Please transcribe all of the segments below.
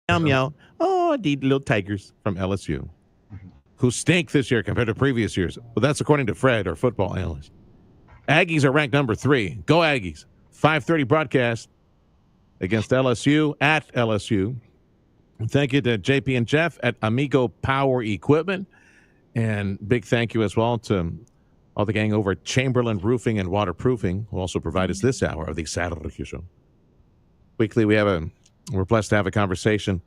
Meow meow. Oh, the little tigers from LSU who stink this year compared to previous years. Well, that's according to Fred, our football analyst. Aggies are ranked number 3. Go Aggies. 5:30 broadcast against LSU at LSU. Thank you to JP and Jeff at Amigo Power Equipment. And big thank you as well to all the gang over at Chamberlain Roofing and Waterproofing, who also provide us this hour of the Sergio Show. Weekly, we're blessed to have a conversation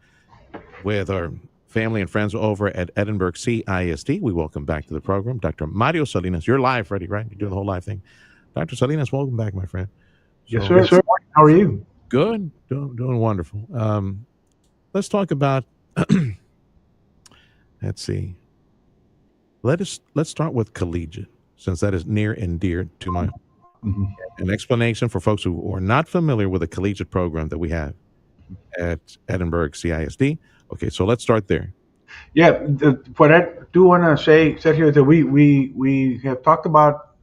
with our family and friends over at Edinburg CISD. We welcome back to the program Dr. Mario Salinas. You're live, Freddie, right? You're doing the whole live thing. Dr. Salinas, welcome back, my friend. Yes, sir. Yes, sir. How are you? Good. Doing wonderful. Let's talk about, let's see. Let's start with collegiate, since that is near and dear to my an explanation for folks who are not familiar with the collegiate program that we have at Edinburg CISD. Okay, so let's start there. Yeah, what I do want to say, Sergio, is that we have talked about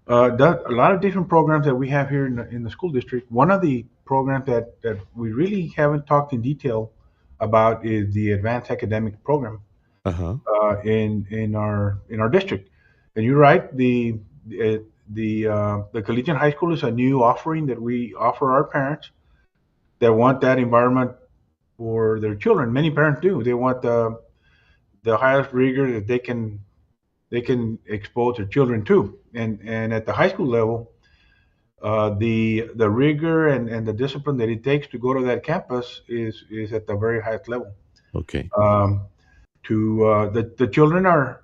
a lot of different programs that we have here in the school district. One of the programs that we really haven't talked in detail about is the advanced academic program in our district. And you're right, the collegiate high school is a new offering that we offer our parents that want that environment for their children. Many parents do. They want the highest rigor that they can expose their children to. And at the high school level, the rigor and the discipline that it takes to go to that campus is at the very highest level. Okay. The children are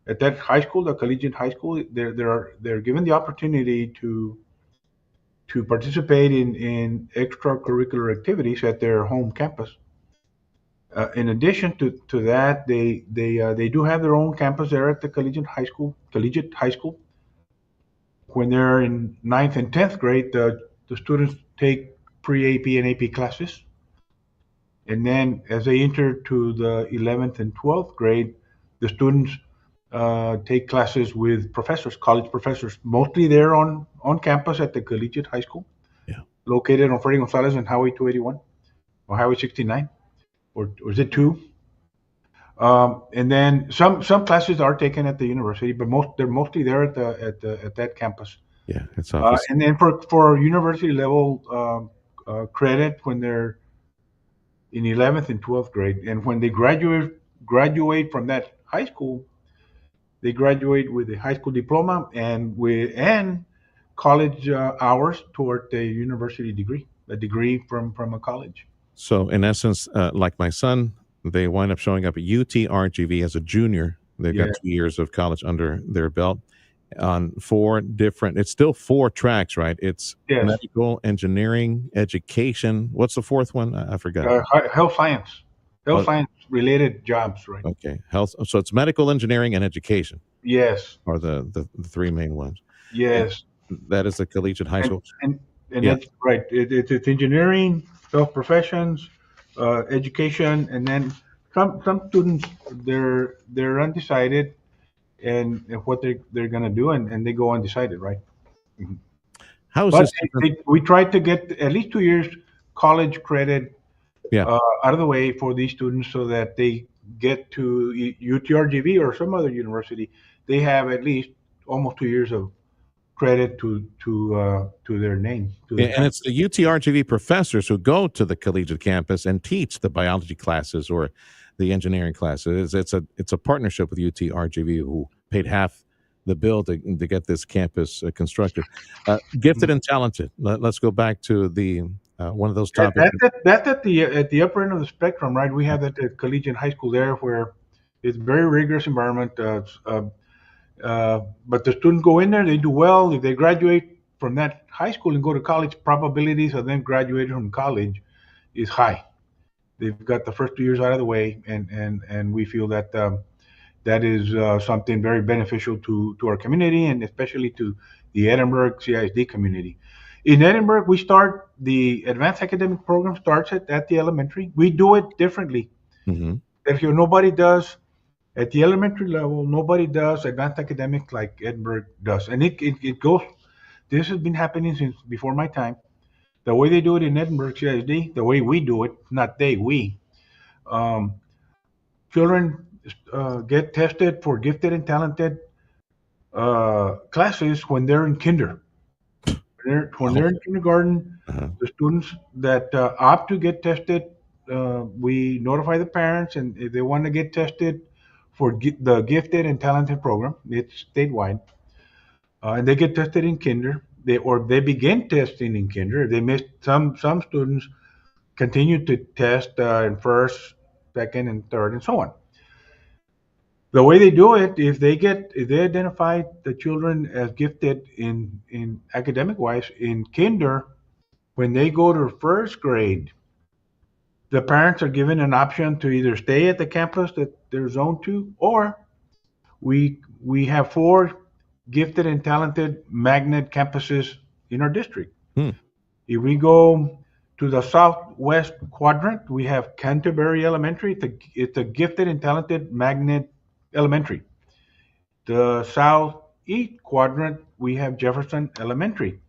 at that high school, the collegiate high school. They're given the opportunity to participate in extracurricular activities at their home campus. In addition to that, they do have their own campus there at the collegiate high school. When they're in 9th and 10th grade, the students take pre-AP and AP classes. And then as they enter to the 11th and 12th grade, the students take classes with professors, college professors, mostly there on campus at the collegiate high school, located on Freddy Gonzalez and Highway 281 or Highway 69, or is it 2? And then some classes are taken at the university, but they're mostly there at that campus. Yeah, it's obvious. And then for university level credit when they're in 11th and 12th grade, and when they graduate from that high school, they graduate with a high school diploma and college hours toward a university degree, a degree from a college. So in essence, like my son, they wind up showing up at UTRGV as a junior. They've got 2 years of college under their belt on 4 different, it's still 4 tracks, right? It's medical, engineering, education. What's the 4th one? I forgot. Health science related jobs, right? Okay. Health. So it's medical, engineering, and education. Yes. Are the 3 main ones. Yes. And that is the collegiate high school. And that's right. It's engineering, health professions, education, and then some students they're undecided and what they're gonna do, and they go undecided, right? Mm-hmm. How is this? We try to get at least 2 years college credit out of the way for these students, so that they get to UTRGV or some other university. They have at least almost 2 years of credit to their name. And it's the UTRGV professors who go to the collegiate campus and teach the biology classes or the engineering classes. It's a partnership with UTRGV, who paid half the bill to get this campus constructed. Gifted and talented. Let's go back to the one of those topics. That's at the upper end of the spectrum, right? We have that at collegiate high school there, where it's very rigorous environment. But the students go in there, they do well. If they graduate from that high school and go to college, probabilities of them graduating from college is high. They've got the first 2 years out of the way, and we feel that that is something very beneficial to our community, and especially to the Edinburg CISD community. In Edinburg, the advanced academic program starts at the elementary. We do it differently. Sergio, nobody does at the elementary level. Nobody does advanced academic like Edinburg does, and it goes. This has been happening since before my time. The way they do it in Edinburg CISD, the way we do it, not they, we. Um, Children get tested for gifted and talented classes when they're in kinder. When Oh, they're in kindergarten, uh-huh. the students that opt to get tested, we notify the parents, and if they want to get tested for the gifted and talented program, it's statewide, and they get tested in kinder. They begin testing in kinder. They miss some students continue to test in first, second, and third, and so on. The way they do it, if they identify the children as gifted in academic wise in kinder, when they go to first grade, the parents are given an option to either stay at the campus that they're zoned to, or we have four gifted and talented magnet campuses in our district. Hmm. If we go to the southwest quadrant, we have Canterbury Elementary. It's a gifted and talented magnet elementary. The southeast quadrant, we have Jefferson Elementary.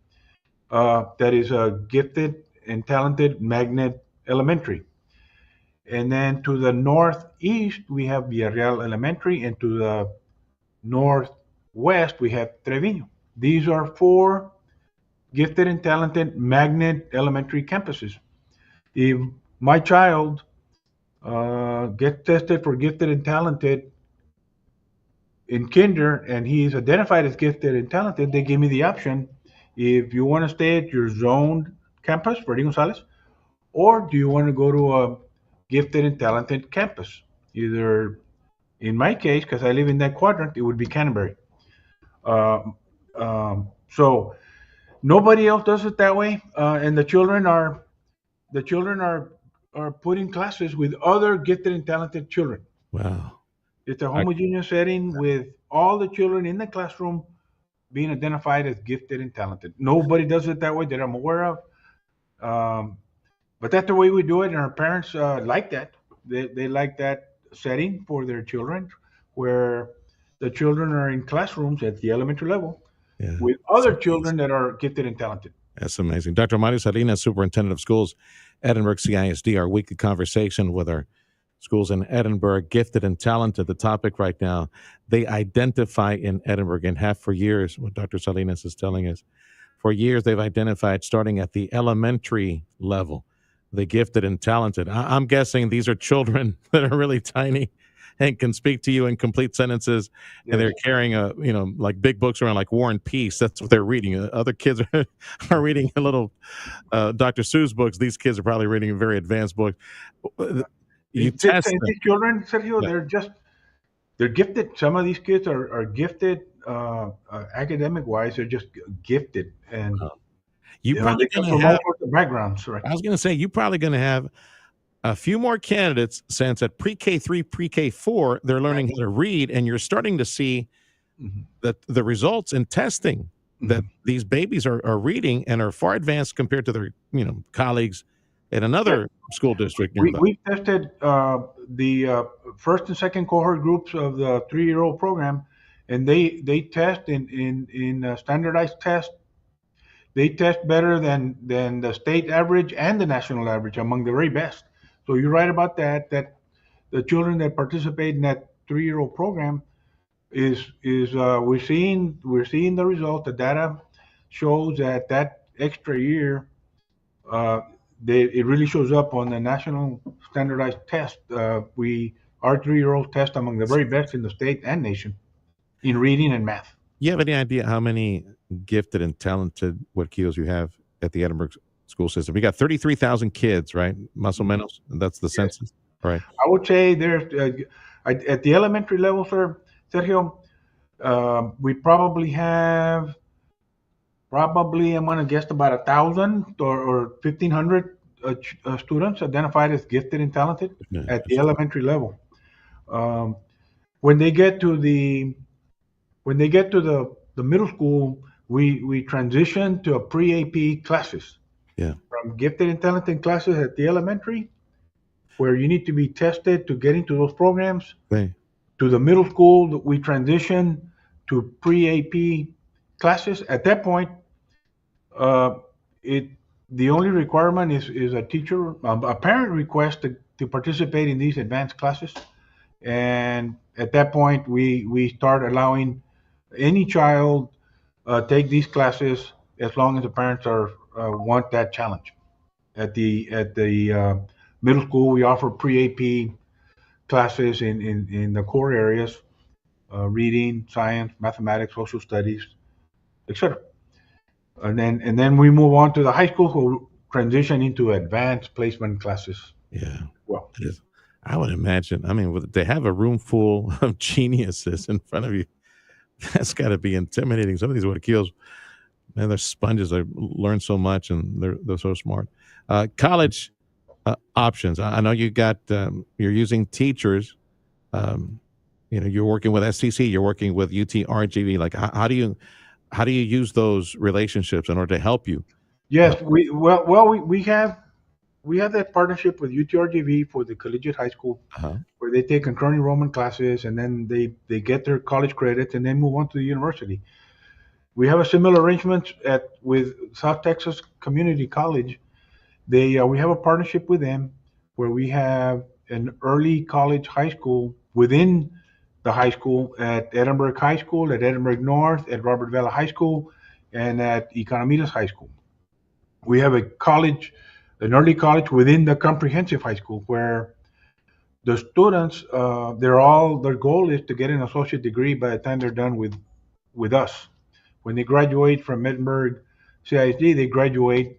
That is a gifted and talented magnet elementary. And then to the northeast, we have Villarreal Elementary, and to the northwest, we have Trevino. These are four gifted and talented magnet elementary campuses. If my child gets tested for gifted and talented in kinder and he is identified as gifted and talented, they give me the option if you want to stay at your zoned campus, Freddy Gonzalez, or do you want to go to a gifted and talented campus? Either, in my case, because I live in that quadrant, it would be Canterbury. So nobody else does it that way, and the children are put in classes with other gifted and talented children. Wow. It's a I, homogeneous setting with all the children in the classroom being identified as gifted and talented. Nobody does it that way that I'm aware of. Um, but that's the way we do it, and our parents like that. They like that setting for their children, where the children are in classrooms at the elementary level yeah. with It's other amazing. children that are gifted and talented. That's amazing. Dr. Mario Salinas, Superintendent of Schools, Edinburg CISD, our weekly conversation with our schools in Edinburgh, gifted and talented. The topic right now, they identify in Edinburgh and have for years, what Dr. Salinas is telling us. For years, they've identified starting at the elementary level, the gifted and talented. I'm guessing these are children that are really tiny and can speak to you in complete sentences, and Yes. they're carrying like big books around, like War and Peace. That's what they're reading. Other kids are reading a little Dr. Seuss books. These kids are probably reading a very advanced book. You test them. These children, Sergio, Yeah. they're gifted. Some of these kids are gifted academic wise. They're just gifted, and You they probably come going to from all have. sorts of backgrounds, right? I was going to say, you probably going to have a few more candidates since at pre-K3, pre-K4, they're learning how to read, and you're starting to see Mhm. that the results in testing that these babies are reading and are far advanced compared to their colleagues in another school district nearby. We tested the first and second cohort groups of the 3-year-old program, and they test in standardized tests. They test better than the state average and the national average, among the very best. So you're right about that. That the children that participate in that 3-year-old program is we're seeing the result. The data shows that extra year uh, it really shows up on the national standardized test. Our 3-year-old test among the very best in the state and nation in reading and math. You have any idea how many gifted and talented Huerquillos you have at the Edinburgh school system? We got 33,000 kids, right? Más o menos. That's the census, right? I would say there's at the elementary level, sir, Sergio, we probably have I'm gonna guess about 1,000 or 1,500 students identified as gifted and talented Yeah. at the elementary level. Um, when they get to the middle school, we transition to a pre-AP classes. Yeah. From gifted and talented classes at the elementary, where you need to be tested to get into those programs, Right. to the middle school, we transition to pre-AP classes. At that point, uh, it the only requirement is a teacher, a parent request to participate in these advanced classes. And at that point, we start allowing any child take these classes as long as the parents are want that challenge. At the middle school, we offer pre-AP classes in the core areas, reading, science, mathematics, social studies, etc. And then we move on to the high school, who transition into advanced placement classes. Yeah. Well, It is. I would imagine. I mean, they have a room full of geniuses in front of you. That's got to be intimidating. Some of these Guayaquiles, man, they're sponges. They learn so much, and they're so smart. College options. I know you got. You're using teachers. Um, you're working with STC. You're working with UTRGV. Like, how do you use those relationships in order to help you? yes, we have that partnership with UTRGV for the collegiate high school, Uh-huh. where they take concurrent enrollment classes, and then they get their college credits and then move on to the university. We have a similar arrangement with South Texas Community College. We have a partnership with them where we have an early college high school within the high school at Edinburg High School, at Edinburg North, at Robert Vela High School, and at Economitas High School. We have an early college within the comprehensive high school, where the students, their goal is to get an associate degree by the time they're done with us. When they graduate from Edinburg CISD, they graduate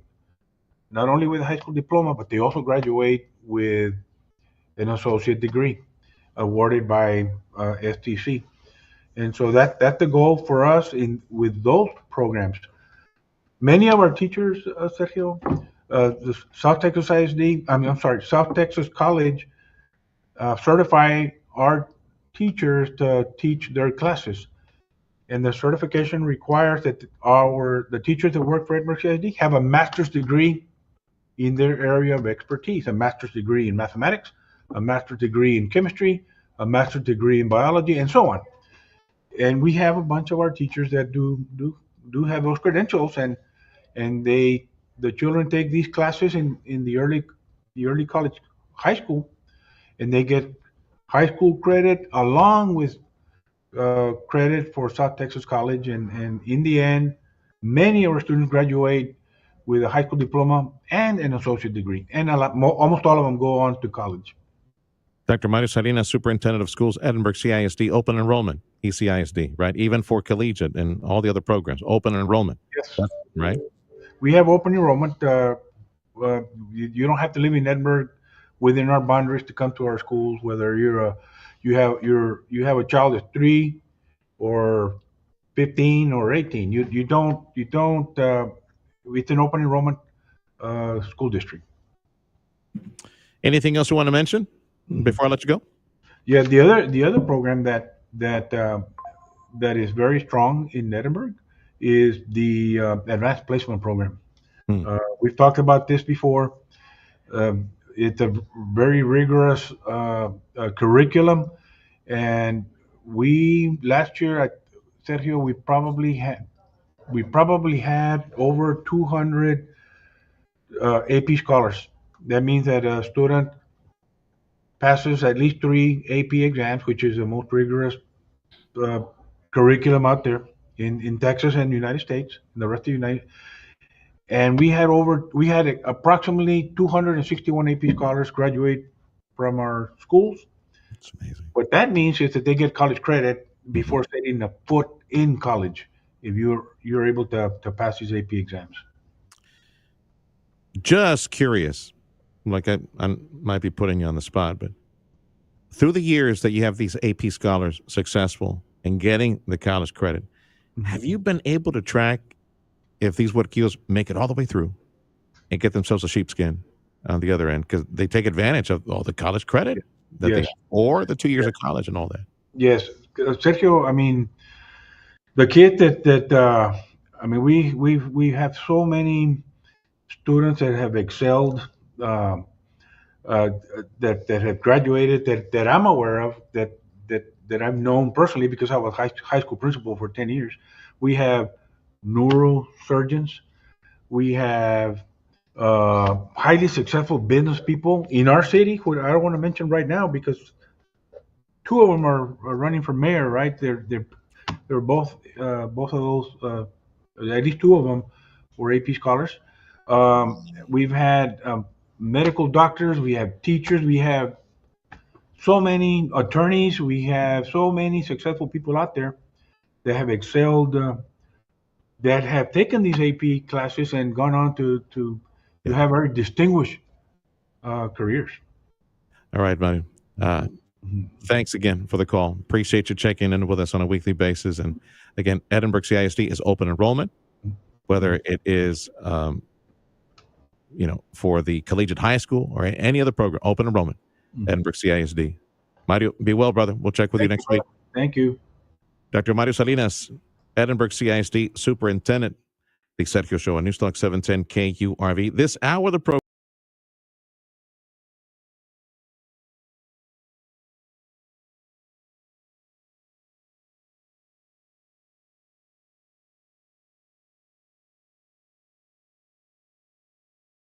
not only with a high school diploma, but they also graduate with an associate degree awarded by STC. And so that's the goal for us with those programs. Many of our teachers, Sergio, the South Texas ISD, I'm sorry, South Texas College certify our teachers to teach their classes. And the certification requires that the teachers that work for Edinburg CISD have a master's degree in their area of expertise, a master's degree in mathematics, a master's degree in chemistry, a master's degree in biology, and so on. And we have a bunch of our teachers that do have those credentials, and the children take these classes in the early college high school, and they get high school credit along with credit for South Texas College, and in the end, many of our students graduate with a high school diploma and an associate degree, and almost all of them go on to college. Dr. Mario Salinas, Superintendent of Schools, Edinburg CISD, open enrollment, ECISD, right? Even for collegiate and all the other programs, open enrollment. Yes, right? We have open enrollment. You don't have to live in Edinburg within our boundaries to come to our schools. Whether you have a child that's 3 or 15 or 18, you don't. It's an open enrollment school district. Anything else you want to mention before I let you go? Yeah, the other program that is very strong in Edinburg is the advanced placement program. We've talked about this before. It's a very rigorous curriculum, and last year, Sergio, we probably had over 200 AP scholars. That means that a student passes at least 3 AP exams, which is the most rigorous curriculum out there in Texas and the United States, and the rest of the United. And we had approximately 261 AP scholars graduate from our schools. That's amazing. What that means is that they get college credit before setting a foot in college, if you're able to pass these AP exams. Just curious, like I might be putting you on the spot, but through the years that you have these AP scholars successful in getting the college credit, have you been able to track if these Guayaquiles make it all the way through and get themselves a sheepskin on the other end, because they take advantage of all the college credit or the 2 years of college and all that? Yes, Sergio. I mean, the kid we have so many students that have excelled, that have graduated, that I'm aware of, that I've known personally, because I was high school principal for 10 years. We have neurosurgeons. We have highly successful business people in our city, who I don't want to mention right now because two of them are running for mayor, right? They're both of those, at least two of them were AP scholars. We've had medical doctors, we have teachers, we have so many attorneys, we have so many successful people out there that have excelled, that have taken these AP classes and gone on to Yeah. have very distinguished careers. All right, Mario. Thanks again for the call. Appreciate you checking in with us on a weekly basis. And again, Edinburg CISD is open enrollment, whether it is, for the collegiate high school or any other program, open enrollment, Edinburg CISD. Mario, be well, brother. We'll check with you next week. Thank you. Dr. Mario Salinas, Edinburg CISD Superintendent, the Sergio Show on Newstalk 710 KURV. This hour of the program